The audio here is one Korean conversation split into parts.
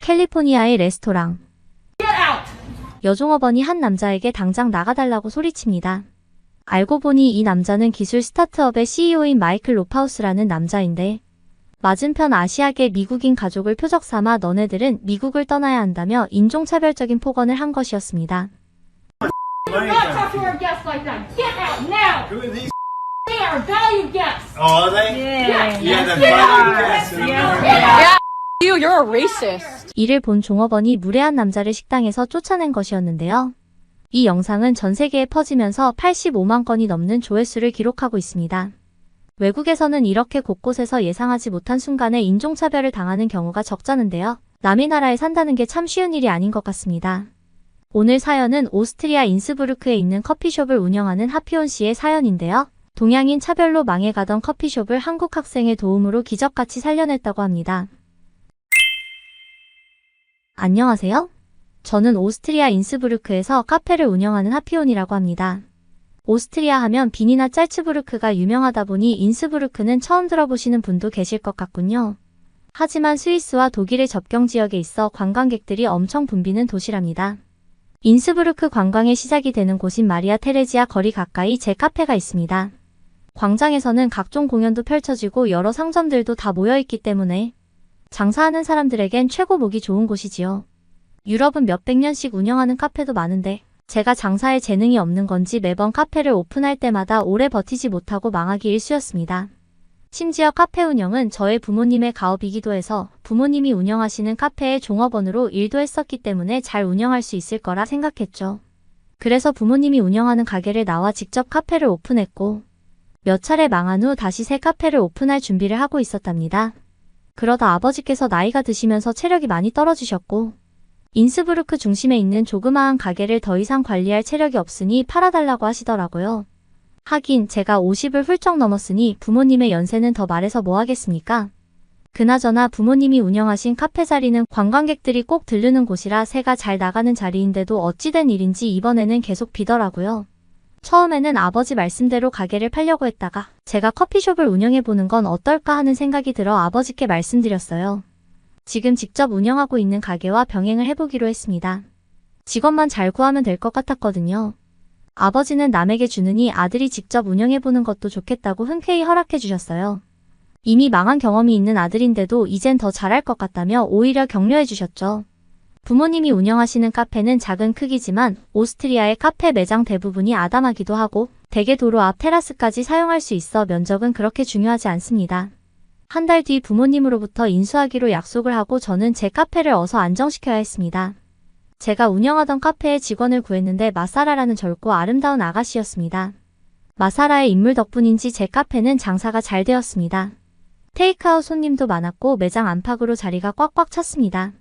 캘리포니아의 레스토랑. 여종업원이 한 남자에게 당장 나가달라고 소리칩니다. 알고 보니 이 남자는 기술 스타트업의 CEO인 마이클 로파우스라는 남자인데, 맞은편 아시아계 미국인 가족을 표적 삼아 너네들은 미국을 떠나야 한다며 인종차별적인 폭언을 한 것이었습니다. Do not talk to our guests like that. Get out now. Who are these? They are valued guests. Oh, are they? Yes. Yeah, they're Get valued out. guests. Yeah. You're a racist. 이를 본 종업원이 무례한 남자를 식당에서 쫓아낸 것이었는데요. 이 영상은 전 세계에 퍼지면서 85만 건이 넘는 조회수를 기록하고 있습니다. 외국에서는 이렇게 곳곳에서 예상하지 못한 순간에 인종차별을 당하는 경우가 적잖은데요. 남의 나라에 산다는 게 참 쉬운 일이 아닌 것 같습니다. 오늘 사연은 오스트리아 인스부르크에 있는 커피숍을 운영하는 하피온 씨의 사연인데요. 동양인 차별로 망해가던 커피숍을 한국 학생의 도움으로 기적같이 살려냈다고 합니다. 안녕하세요. 저는 오스트리아 인스부르크에서 카페를 운영하는 하피온이라고 합니다. 오스트리아 하면 빈이나 짤츠부르크가 유명하다 보니 인스부르크는 처음 들어보시는 분도 계실 것 같군요. 하지만 스위스와 독일의 접경 지역에 있어 관광객들이 엄청 붐비는 도시랍니다. 인스부르크 관광의 시작이 되는 곳인 마리아 테레지아 거리 가까이 제 카페가 있습니다. 광장에서는 각종 공연도 펼쳐지고 여러 상점들도 다 모여있기 때문에 장사하는 사람들에겐 최고 보기 좋은 곳이지요. 유럽은 몇백 년씩 운영하는 카페도 많은데 제가 장사에 재능이 없는 건지 매번 카페를 오픈할 때마다 오래 버티지 못하고 망하기 일쑤였습니다. 심지어 카페 운영은 저의 부모님의 가업이기도 해서 부모님이 운영하시는 카페의 종업원으로 일도 했었기 때문에 잘 운영할 수 있을 거라 생각했죠. 그래서 부모님이 운영하는 가게를 나와 직접 카페를 오픈했고 몇 차례 망한 후 다시 새 카페를 오픈할 준비를 하고 있었답니다. 그러다 아버지께서 나이가 드시면서 체력이 많이 떨어지셨고 인스부르크 중심에 있는 조그마한 가게를 더 이상 관리할 체력이 없으니 팔아달라고 하시더라고요. 하긴 제가 50을 훌쩍 넘었으니 부모님의 연세는 더 말해서 뭐 하겠습니까? 그나저나 부모님이 운영하신 카페 자리는 관광객들이 꼭 들르는 곳이라 새가 잘 나가는 자리인데도 어찌된 일인지 이번에는 계속 비더라고요. 처음에는 아버지 말씀대로 가게를 팔려고 했다가 제가 커피숍을 운영해보는 건 어떨까 하는 생각이 들어 아버지께 말씀드렸어요. 지금 직접 운영하고 있는 가게와 병행을 해보기로 했습니다. 직원만 잘 구하면 될 것 같았거든요. 아버지는 남에게 주느니 아들이 직접 운영해보는 것도 좋겠다고 흔쾌히 허락해 주셨어요. 이미 망한 경험이 있는 아들인데도 이젠 더 잘할 것 같다며 오히려 격려해 주셨죠. 부모님이 운영하시는 카페는 작은 크기지만 오스트리아의 카페 매장 대부분이 아담하기도 하고 대개 도로 앞 테라스까지 사용할 수 있어 면적은 그렇게 중요하지 않습니다. 한 달 뒤 부모님으로부터 인수하기로 약속을 하고 저는 제 카페를 어서 안정시켜야 했습니다. 제가 운영하던 카페에 직원을 구했는데 마사라라는 젊고 아름다운 아가씨였습니다. 마사라의 인물 덕분인지 제 카페는 장사가 잘 되었습니다. 테이크아웃 손님도 많았고 매장 안팎으로 자리가 꽉꽉 찼습니다.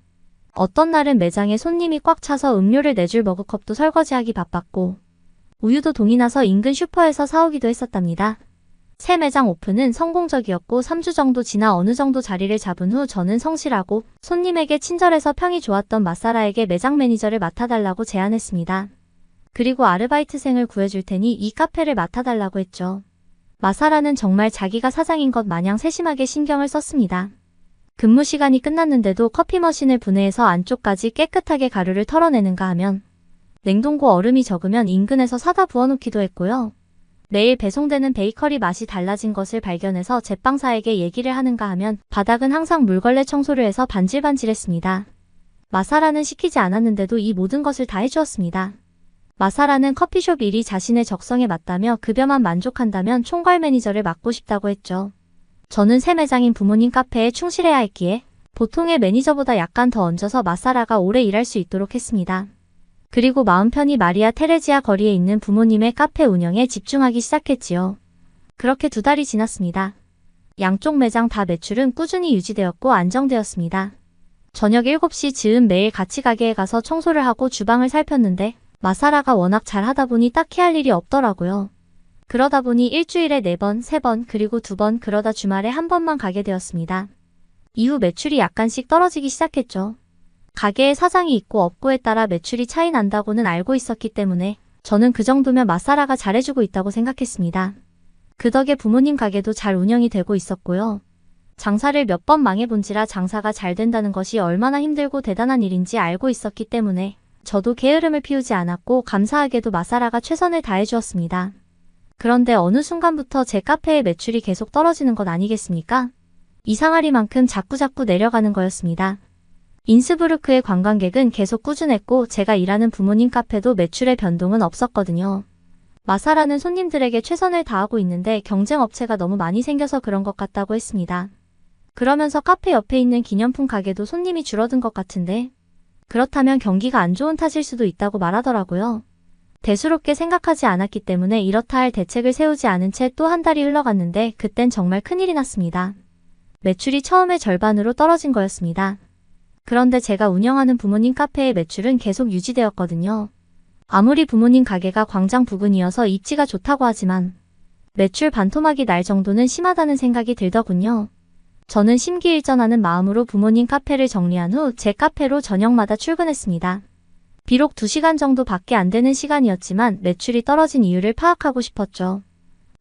어떤 날은 매장에 손님이 꽉 차서 음료를 내줄 머그컵도 설거지하기 바빴고 우유도 동이 나서 인근 슈퍼에서 사오기도 했었답니다. 새 매장 오픈은 성공적이었고 3주 정도 지나 어느 정도 자리를 잡은 후 저는 성실하고 손님에게 친절해서 평이 좋았던 마사라에게 매장 매니저를 맡아달라고 제안했습니다. 그리고 아르바이트생을 구해줄 테니 이 카페를 맡아달라고 했죠. 마사라는 정말 자기가 사장인 것 마냥 세심하게 신경을 썼습니다. 근무 시간이 끝났는데도 커피 머신을 분해해서 안쪽까지 깨끗하게 가루를 털어내는가 하면 냉동고 얼음이 적으면 인근에서 사다 부어놓기도 했고요. 매일 배송되는 베이커리 맛이 달라진 것을 발견해서 제빵사에게 얘기를 하는가 하면 바닥은 항상 물걸레 청소를 해서 반질반질했습니다. 마사라는 시키지 않았는데도 이 모든 것을 다 해주었습니다. 마사라는 커피숍 일이 자신의 적성에 맞다며 급여만 만족한다면 총괄 매니저를 맡고 싶다고 했죠. 저는 새 매장인 부모님 카페에 충실해야 했기에 보통의 매니저보다 약간 더 얹어서 마사라가 오래 일할 수 있도록 했습니다. 그리고 마음 편히 마리아 테레지아 거리에 있는 부모님의 카페 운영에 집중하기 시작했지요. 그렇게 2달이 지났습니다. 양쪽 매장 다 매출은 꾸준히 유지되었고 안정되었습니다. 저녁 7시 즈음 매일 같이 가게에 가서 청소를 하고 주방을 살폈는데 마사라가 워낙 잘하다 보니 딱히 할 일이 없더라고요. 그러다 보니 일주일에 4번, 3번, 그리고 2번, 그러다 주말에 1번만 가게 되었습니다. 이후 매출이 약간씩 떨어지기 시작했죠. 가게에 사장이 있고 없고에 따라 매출이 차이 난다고는 알고 있었기 때문에 저는 그 정도면 마사라가 잘해주고 있다고 생각했습니다. 그 덕에 부모님 가게도 잘 운영이 되고 있었고요. 장사를 몇 번 망해본지라 장사가 잘 된다는 것이 얼마나 힘들고 대단한 일인지 알고 있었기 때문에 저도 게으름을 피우지 않았고 감사하게도 마사라가 최선을 다해주었습니다. 그런데 어느 순간부터 제 카페의 매출이 계속 떨어지는 것 아니겠습니까? 이상하리만큼 자꾸자꾸 내려가는 거였습니다. 인스부르크의 관광객은 계속 꾸준했고 제가 일하는 부모님 카페도 매출의 변동은 없었거든요. 마사라는 손님들에게 최선을 다하고 있는데 경쟁업체가 너무 많이 생겨서 그런 것 같다고 했습니다. 그러면서 카페 옆에 있는 기념품 가게도 손님이 줄어든 것 같은데 그렇다면 경기가 안 좋은 탓일 수도 있다고 말하더라고요. 대수롭게 생각하지 않았기 때문에 이렇다 할 대책을 세우지 않은 채 또 한 달이 흘러갔는데 그땐 정말 큰일이 났습니다. 매출이 처음에 절반으로 떨어진 거였습니다. 그런데 제가 운영하는 부모님 카페의 매출은 계속 유지되었거든요. 아무리 부모님 가게가 광장 부근이어서 입지가 좋다고 하지만 매출 반토막이 날 정도는 심하다는 생각이 들더군요. 저는 심기일전하는 마음으로 부모님 카페를 정리한 후 제 카페로 저녁마다 출근했습니다. 비록 2시간 정도 밖에 안 되는 시간이었지만 매출이 떨어진 이유를 파악하고 싶었죠.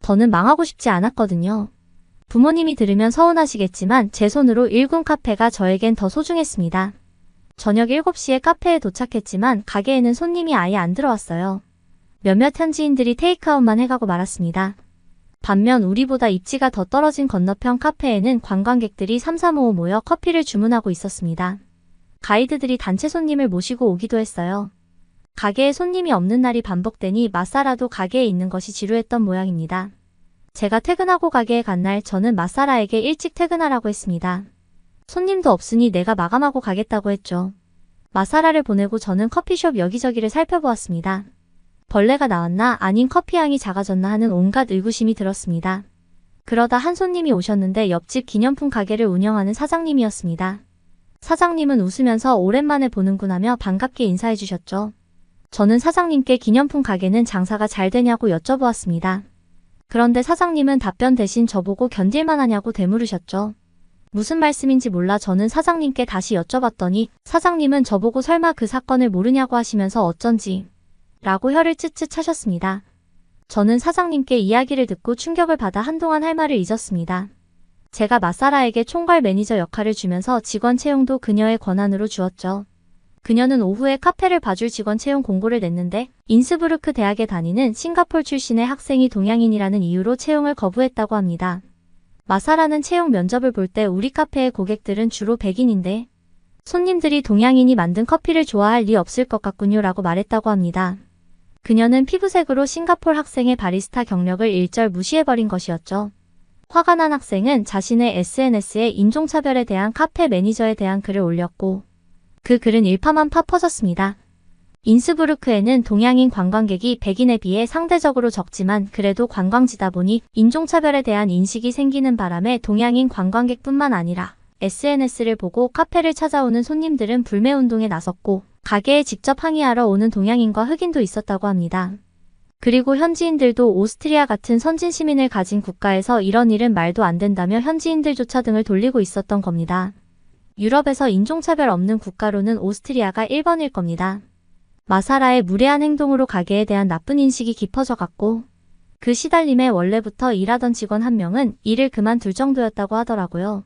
더는 망하고 싶지 않았거든요. 부모님이 들으면 서운하시겠지만 제 손으로 일군 카페가 저에겐 더 소중했습니다. 저녁 7시에 카페에 도착했지만 가게에는 손님이 아예 안 들어왔어요. 몇몇 현지인들이 테이크아웃만 해가고 말았습니다. 반면 우리보다 입지가 더 떨어진 건너편 카페에는 관광객들이 3-4-5 모여 커피를 주문하고 있었습니다. 가이드들이 단체 손님을 모시고 오기도 했어요. 가게에 손님이 없는 날이 반복되니 마사라도 가게에 있는 것이 지루했던 모양입니다. 제가 퇴근하고 가게에 간 날 저는 마사라에게 일찍 퇴근하라고 했습니다. 손님도 없으니 내가 마감하고 가겠다고 했죠. 마사라를 보내고 저는 커피숍 여기저기를 살펴보았습니다. 벌레가 나왔나 아닌 커피향이 작아졌나 하는 온갖 의구심이 들었습니다. 그러다 한 손님이 오셨는데 옆집 기념품 가게를 운영하는 사장님이었습니다. 사장님은 웃으면서 오랜만에 보는군 하며 반갑게 인사해 주셨죠. 저는 사장님께 기념품 가게는 장사가 잘 되냐고 여쭤보았습니다. 그런데 사장님은 답변 대신 저보고 견딜만 하냐고 되물으셨죠. 무슨 말씀인지 몰라 저는 사장님께 다시 여쭤봤더니 사장님은 저보고 설마 그 사건을 모르냐고 하시면서 어쩐지 라고 혀를 쯧쯧 차셨습니다. 저는 사장님께 이야기를 듣고 충격을 받아 한동안 할 말을 잊었습니다. 제가 마사라에게 총괄 매니저 역할을 주면서 직원 채용도 그녀의 권한으로 주었죠. 그녀는 오후에 카페를 봐줄 직원 채용 공고를 냈는데 인스부르크 대학에 다니는 싱가폴 출신의 학생이 동양인이라는 이유로 채용을 거부했다고 합니다. 마사라는 채용 면접을 볼 때 우리 카페의 고객들은 주로 백인인데 손님들이 동양인이 만든 커피를 좋아할 리 없을 것 같군요 라고 말했다고 합니다. 그녀는 피부색으로 싱가폴 학생의 바리스타 경력을 일절 무시해버린 것이었죠. 화가 난 학생은 자신의 SNS에 인종차별에 대한 카페 매니저에 대한 글을 올렸고 그 글은 일파만파 퍼졌습니다. 인스부르크에는 동양인 관광객이 백인에 비해 상대적으로 적지만 그래도 관광지다 보니 인종차별에 대한 인식이 생기는 바람에 동양인 관광객뿐만 아니라 SNS를 보고 카페를 찾아오는 손님들은 불매운동에 나섰고 가게에 직접 항의하러 오는 동양인과 흑인도 있었다고 합니다. 그리고 현지인들도 오스트리아 같은 선진 시민을 가진 국가에서 이런 일은 말도 안 된다며 현지인들조차 등을 돌리고 있었던 겁니다. 유럽에서 인종차별 없는 국가로는 오스트리아가 1번일 겁니다. 마사라의 무례한 행동으로 가게에 대한 나쁜 인식이 깊어져 갔고 그 시달림에 원래부터 일하던 직원 한 명은 일을 그만둘 정도였다고 하더라고요.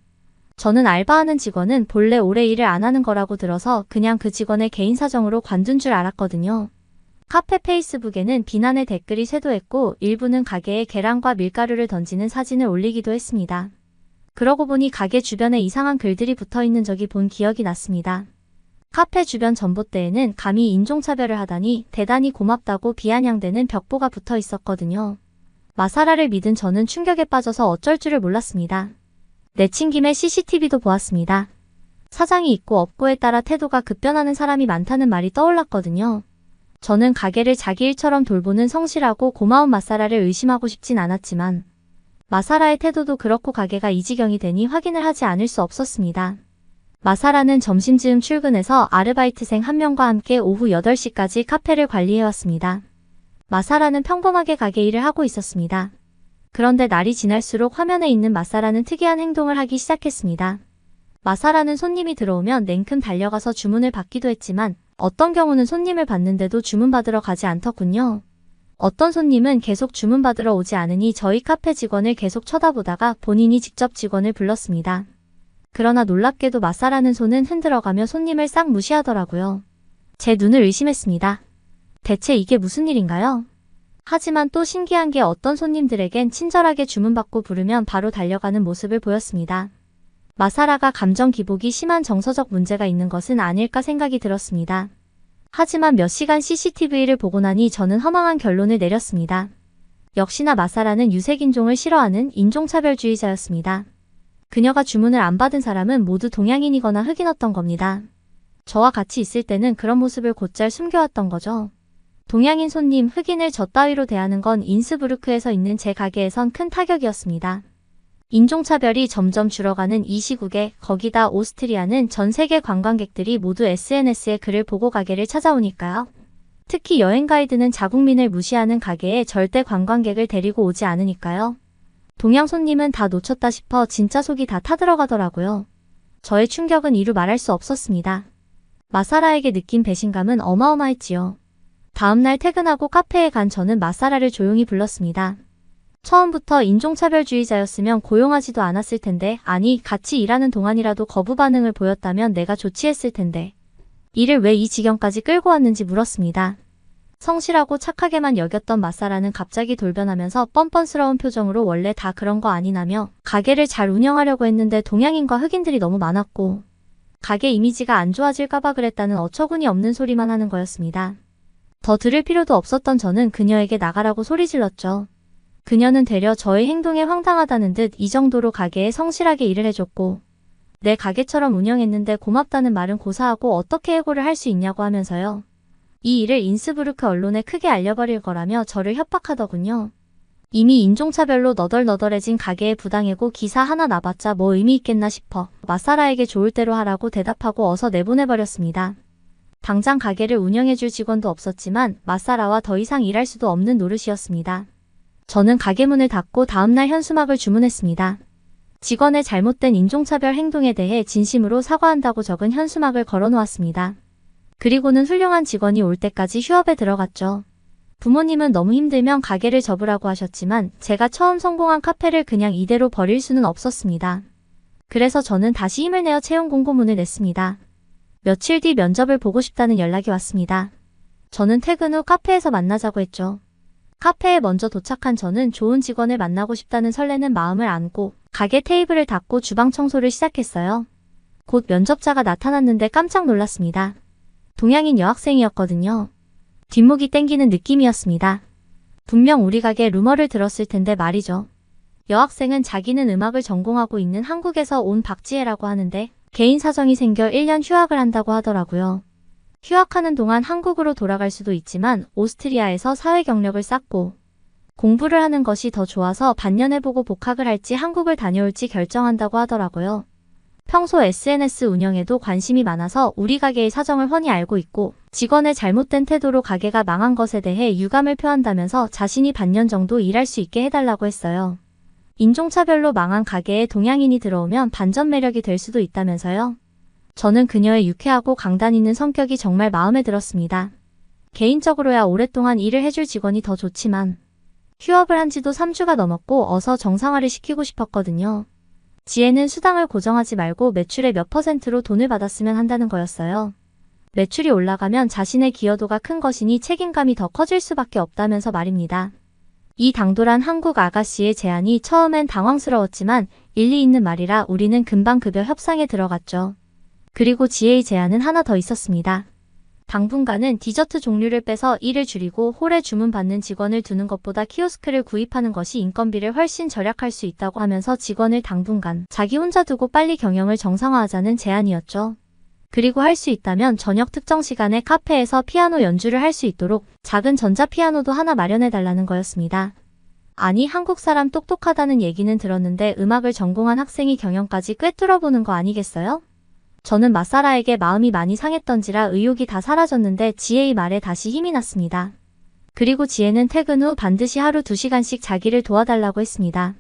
저는 알바하는 직원은 본래 오래 일을 안 하는 거라고 들어서 그냥 그 직원의 개인 사정으로 관둔 줄 알았거든요. 카페 페이스북에는 비난의 댓글이 쇄도했고 일부는 가게에 계란과 밀가루를 던지는 사진을 올리기도 했습니다. 그러고 보니 가게 주변에 이상한 글들이 붙어있는 적이 본 기억이 났습니다. 카페 주변 전봇대에는 감히 인종차별을 하다니 대단히 고맙다고 비아냥대는 벽보가 붙어 있었거든요. 마사라를 믿은 저는 충격에 빠져서 어쩔 줄을 몰랐습니다. 내친 김에 CCTV도 보았습니다. 사장이 있고 없고에 따라 태도가 급변하는 사람이 많다는 말이 떠올랐거든요. 저는 가게를 자기 일처럼 돌보는 성실하고 고마운 마사라를 의심하고 싶진 않았지만 마사라의 태도도 그렇고 가게가 이 지경이 되니 확인을 하지 않을 수 없었습니다. 마사라는 점심쯤 출근해서 아르바이트생 한 명과 함께 오후 8시까지 카페를 관리해왔습니다. 마사라는 평범하게 가게 일을 하고 있었습니다. 그런데 날이 지날수록 화면에 있는 마사라는 특이한 행동을 하기 시작했습니다. 마사라는 손님이 들어오면 냉큼 달려가서 주문을 받기도 했지만 어떤 경우는 손님을 받는데도 주문받으러 가지 않더군요. 어떤 손님은 계속 주문받으러 오지 않으니 저희 카페 직원을 계속 쳐다보다가 본인이 직접 직원을 불렀습니다. 그러나 놀랍게도 마사라는 손은 흔들어가며 손님을 싹 무시하더라고요. 제 눈을 의심했습니다. 대체 이게 무슨 일인가요? 하지만 또 신기한 게 어떤 손님들에겐 친절하게 주문받고 부르면 바로 달려가는 모습을 보였습니다. 마사라가 감정 기복이 심한 정서적 문제가 있는 것은 아닐까 생각이 들었습니다. 하지만 몇 시간 CCTV를 보고 나니 저는 허망한 결론을 내렸습니다. 역시나 마사라는 유색인종을 싫어하는 인종차별주의자였습니다. 그녀가 주문을 안 받은 사람은 모두 동양인이거나 흑인이었던 겁니다. 저와 같이 있을 때는 그런 모습을 곧잘 숨겨왔던 거죠. 동양인 손님, 흑인을 저 따위로 대하는 건 인스부르크에서 있는 제 가게에선 큰 타격이었습니다. 인종차별이 점점 줄어가는 이 시국에 거기다 오스트리아는 전 세계 관광객들이 모두 SNS에 글을 보고 가게를 찾아오니까요. 특히 여행 가이드는 자국민을 무시하는 가게에 절대 관광객을 데리고 오지 않으니까요. 동양 손님은 다 놓쳤다 싶어 진짜 속이 다 타들어가더라고요. 저의 충격은 이루 말할 수 없었습니다. 마사라에게 느낀 배신감은 어마어마했지요. 다음날 퇴근하고 카페에 간 저는 마사라를 조용히 불렀습니다. 처음부터 인종차별주의자였으면 고용하지도 않았을 텐데, 아니 같이 일하는 동안이라도 거부 반응을 보였다면 내가 조치했을 텐데 이를 왜 이 지경까지 끌고 왔는지 물었습니다. 성실하고 착하게만 여겼던 마사라는 갑자기 돌변하면서 뻔뻔스러운 표정으로 원래 다 그런 거 아니냐며 가게를 잘 운영하려고 했는데 동양인과 흑인들이 너무 많았고 가게 이미지가 안 좋아질까봐 그랬다는 어처구니 없는 소리만 하는 거였습니다. 더 들을 필요도 없었던 저는 그녀에게 나가라고 소리질렀죠. 그녀는 되려 저의 행동에 황당하다는 듯 이 정도로 가게에 성실하게 일을 해줬고 내 가게처럼 운영했는데 고맙다는 말은 고사하고 어떻게 해고를 할 수 있냐고 하면서요. 이 일을 인스부르크 언론에 크게 알려버릴 거라며 저를 협박하더군요. 이미 인종차별로 너덜너덜해진 가게에 부당해고 기사 하나 나봤자 뭐 의미 있겠나 싶어 마사라에게 좋을 대로 하라고 대답하고 어서 내보내버렸습니다. 당장 가게를 운영해줄 직원도 없었지만 마사라와 더 이상 일할 수도 없는 노릇이었습니다. 저는 가게 문을 닫고 다음날 현수막을 주문했습니다. 직원의 잘못된 인종차별 행동에 대해 진심으로 사과한다고 적은 현수막을 걸어놓았습니다. 그리고는 훌륭한 직원이 올 때까지 휴업에 들어갔죠. 부모님은 너무 힘들면 가게를 접으라고 하셨지만 제가 처음 성공한 카페를 그냥 이대로 버릴 수는 없었습니다. 그래서 저는 다시 힘을 내어 채용 공고문을 냈습니다. 며칠 뒤 면접을 보고 싶다는 연락이 왔습니다. 저는 퇴근 후 카페에서 만나자고 했죠. 카페에 먼저 도착한 저는 좋은 직원을 만나고 싶다는 설레는 마음을 안고 가게 테이블을 닫고 주방 청소를 시작했어요. 곧 면접자가 나타났는데 깜짝 놀랐습니다. 동양인 여학생이었거든요. 뒷목이 땡기는 느낌이었습니다. 분명 우리 가게 루머를 들었을 텐데 말이죠. 여학생은 자기는 음악을 전공하고 있는 한국에서 온 박지혜라고 하는데 개인 사정이 생겨 1년 휴학을 한다고 하더라고요. 휴학하는 동안 한국으로 돌아갈 수도 있지만 오스트리아에서 사회 경력을 쌓고 공부를 하는 것이 더 좋아서 반년해보고 복학을 할지 한국을 다녀올지 결정한다고 하더라고요. 평소 SNS 운영에도 관심이 많아서 우리 가게의 사정을 훤히 알고 있고 직원의 잘못된 태도로 가게가 망한 것에 대해 유감을 표한다면서 자신이 반년 정도 일할 수 있게 해달라고 했어요. 인종차별로 망한 가게에 동양인이 들어오면 반전 매력이 될 수도 있다면서요. 저는 그녀의 유쾌하고 강단 있는 성격이 정말 마음에 들었습니다. 개인적으로야 오랫동안 일을 해줄 직원이 더 좋지만 휴업을 한 지도 3주가 넘었고 어서 정상화를 시키고 싶었거든요. 지혜는 수당을 고정하지 말고 매출의 몇 %로 돈을 받았으면 한다는 거였어요. 매출이 올라가면 자신의 기여도가 큰 것이니 책임감이 더 커질 수밖에 없다면서 말입니다. 이 당돌한 한국 아가씨의 제안이 처음엔 당황스러웠지만 일리 있는 말이라 우리는 금방 급여 협상에 들어갔죠. 그리고 지혜의 제안은 하나 더 있었습니다. 당분간은 디저트 종류를 빼서 일을 줄이고 홀에 주문받는 직원을 두는 것보다 키오스크를 구입하는 것이 인건비를 훨씬 절약할 수 있다고 하면서 직원을 당분간 자기 혼자 두고 빨리 경영을 정상화하자는 제안이었죠. 그리고 할 수 있다면 저녁 특정 시간에 카페에서 피아노 연주를 할 수 있도록 작은 전자피아노도 하나 마련해달라는 거였습니다. 아니 한국 사람 똑똑하다는 얘기는 들었는데 음악을 전공한 학생이 경영까지 꿰뚫어보는 거 아니겠어요? 저는 마사라에게 마음이 많이 상했던지라 의욕이 다 사라졌는데 지혜의 말에 다시 힘이 났습니다. 그리고 지혜는 퇴근 후 반드시 하루 2시간씩 자기를 도와달라고 했습니다.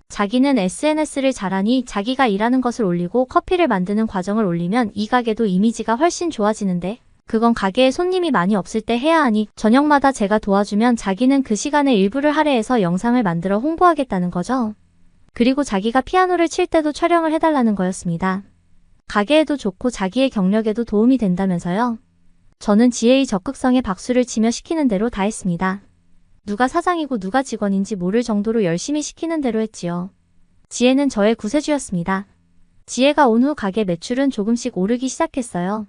자기는 SNS를 잘하니 자기가 일하는 것을 올리고 커피를 만드는 과정을 올리면 이 가게도 이미지가 훨씬 좋아지는데 그건 가게에 손님이 많이 없을 때 해야 하니 저녁마다 제가 도와주면 자기는 그 시간에 일부를 할애해서 영상을 만들어 홍보하겠다는 거죠. 그리고 자기가 피아노를 칠 때도 촬영을 해달라는 거였습니다. 가게에도 좋고 자기의 경력에도 도움이 된다면서요. 저는 지혜의 적극성에 박수를 치며 시키는 대로 다 했습니다. 누가 사장이고 누가 직원인지 모를 정도로 열심히 시키는 대로 했지요. 지혜는 저의 구세주였습니다. 지혜가 온 후 가게 매출은 조금씩 오르기 시작했어요.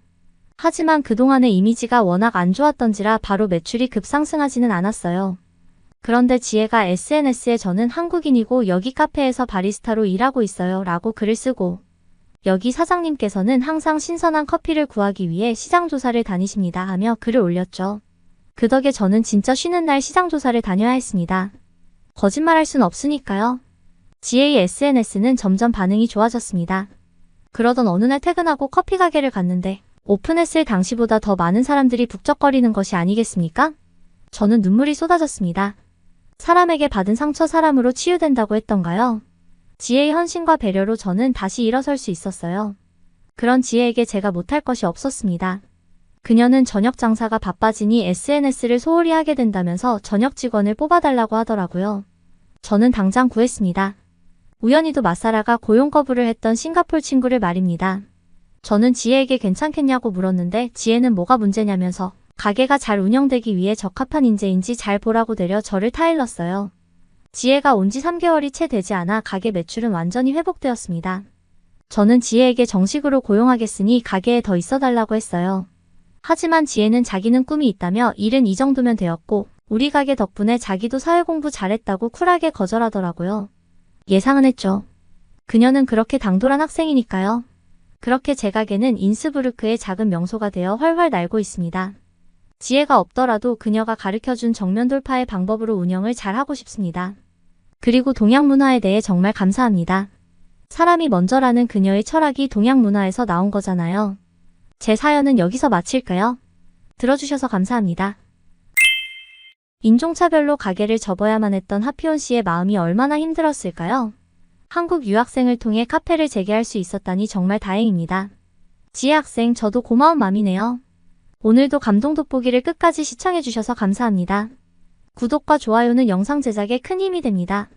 하지만 그동안의 이미지가 워낙 안 좋았던지라 바로 매출이 급상승하지는 않았어요. 그런데 지혜가 SNS에 저는 한국인이고 여기 카페에서 바리스타로 일하고 있어요 라고 글을 쓰고 여기 사장님께서는 항상 신선한 커피를 구하기 위해 시장조사를 다니십니다 하며 글을 올렸죠. 그 덕에 저는 진짜 쉬는 날 시장조사를 다녀야 했습니다. 거짓말할 순 없으니까요. 지혜의 SNS는 점점 반응이 좋아졌습니다. 그러던 어느 날 퇴근하고 커피 가게를 갔는데 오픈했을 당시보다 더 많은 사람들이 북적거리는 것이 아니겠습니까? 저는 눈물이 쏟아졌습니다. 사람에게 받은 상처 사람으로 치유된다고 했던가요? 지혜의 헌신과 배려로 저는 다시 일어설 수 있었어요. 그런 지혜에게 제가 못할 것이 없었습니다. 그녀는 저녁 장사가 바빠지니 SNS를 소홀히 하게 된다면서 저녁 직원을 뽑아달라고 하더라고요. 저는 당장 구했습니다. 우연히도 마사라가 고용 거부를 했던 싱가폴 친구를 말입니다. 저는 지혜에게 괜찮겠냐고 물었는데 지혜는 뭐가 문제냐면서 가게가 잘 운영되기 위해 적합한 인재인지 잘 보라고 내려 저를 타일렀어요. 지혜가 온 지 3개월이 채 되지 않아 가게 매출은 완전히 회복되었습니다. 저는 지혜에게 정식으로 고용하겠으니 가게에 더 있어달라고 했어요. 하지만 지혜는 자기는 꿈이 있다며 일은 이 정도면 되었고 우리 가게 덕분에 자기도 사회공부 잘했다고 쿨하게 거절하더라고요. 예상은 했죠. 그녀는 그렇게 당돌한 학생이니까요. 그렇게 제 가게는 인스부르크의 작은 명소가 되어 활활 날고 있습니다. 지혜가 없더라도 그녀가 가르쳐준 정면 돌파의 방법으로 운영을 잘 하고 싶습니다. 그리고 동양 문화에 대해 정말 감사합니다. 사람이 먼저라는 그녀의 철학이 동양 문화에서 나온 거잖아요. 제 사연은 여기서 마칠까요? 들어주셔서 감사합니다. 인종차별로 가게를 접어야만 했던 하피온 씨의 마음이 얼마나 힘들었을까요? 한국 유학생을 통해 카페를 재개할 수 있었다니 정말 다행입니다. 지혜 학생, 저도 고마운 맘이네요. 오늘도 감동 돋보기를 끝까지 시청해주셔서 감사합니다. 구독과 좋아요는 영상 제작에 큰 힘이 됩니다.